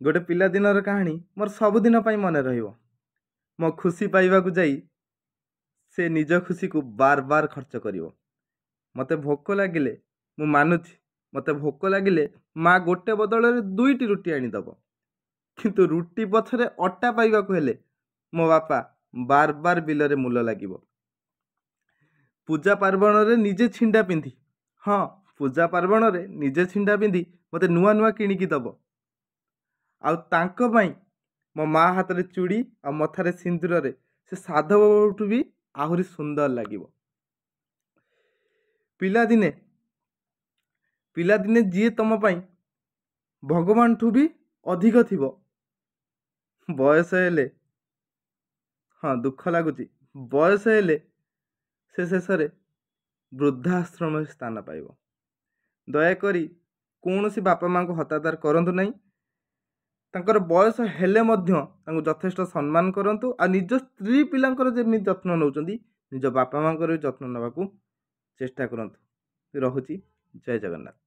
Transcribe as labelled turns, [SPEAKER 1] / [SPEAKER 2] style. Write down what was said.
[SPEAKER 1] गोटे पिलादिनर कहानी मोर सबुदिन ପାଇଁ ମନେ ରହିବ। ମୋ ଖୁସି ପାଇବାକୁ ଯାଇ ସେ ନିଜ ଖୁସିକୁ ବାର ବାର ଖର୍ଚ୍ଚ କରିବ। ମୋତେ ଭୋକ ଲାଗିଲେ, ମୁଁ ମାନୁଛି ମୋତେ ଭୋକ ଲାଗିଲେ ମା ଗୋଟେ ବଦଳରେ 2ଟି ରୁଟି ଆଣିଦେବ, କିନ୍ତୁ ରୁଟି ପଛରେ ଅଟା ପାଇବାକୁ ହେଲେ ମୋ ବାପା ବାର ବାର ବିଲରେ ମୂଲ ଲାଗିବ। ପୂଜା ପାର୍ବଣରେ ନିଜେ ଛିଣ୍ଡା ପିନ୍ଧି, ହଁ ପୂଜା ପାର୍ବଣରେ ନିଜେ ଛିଣ୍ଡା ପିନ୍ଧି ମୋତେ ନୂଆ ନୂଆ କିଣିକି ଦେବ। ଆଉ ତାଙ୍କ ପାଇଁ ମୋ ମା ହାତରେ ଚୁଡ଼ି ଆଉ ମଥାରେ ସିନ୍ଦୁରରେ ସେ ସାଧବଠୁ ବି ଆହୁରି ସୁନ୍ଦର ଲାଗିବ। ପିଲାଦିନେ ଯିଏ ତମ ପାଇଁ ଭଗବାନଠୁ ବି ଅଧିକ ଥିବ, ବୟସ ହେଲେ, ହଁ ଦୁଃଖ ଲାଗୁଛି, ବୟସ ହେଲେ ସେ ଶେଷରେ ବୃଦ୍ଧାଶ୍ରମରେ ସ୍ଥାନ ପାଇବ। ଦୟାକରି କୌଣସି ବାପା ମାଙ୍କୁ ହତାଦାର କରନ୍ତୁ ନାହିଁ। ତାଙ୍କର ବୟସ ହେଲେ ମଧ୍ୟ ତାଙ୍କୁ ଯଥେଷ୍ଟ ସମ୍ମାନ କରନ୍ତୁ। ଆଉ ନିଜ ସ୍ତ୍ରୀ ପିଲାଙ୍କର ଯେମିତି ଯତ୍ନ ନେଉଛନ୍ତି ନିଜ ବାପା ମାଙ୍କର ବି ଯତ୍ନ ନେବାକୁ ଚେଷ୍ଟା କରନ୍ତୁ। ରହୁଛି। ଜୟ ଜଗନ୍ନାଥ।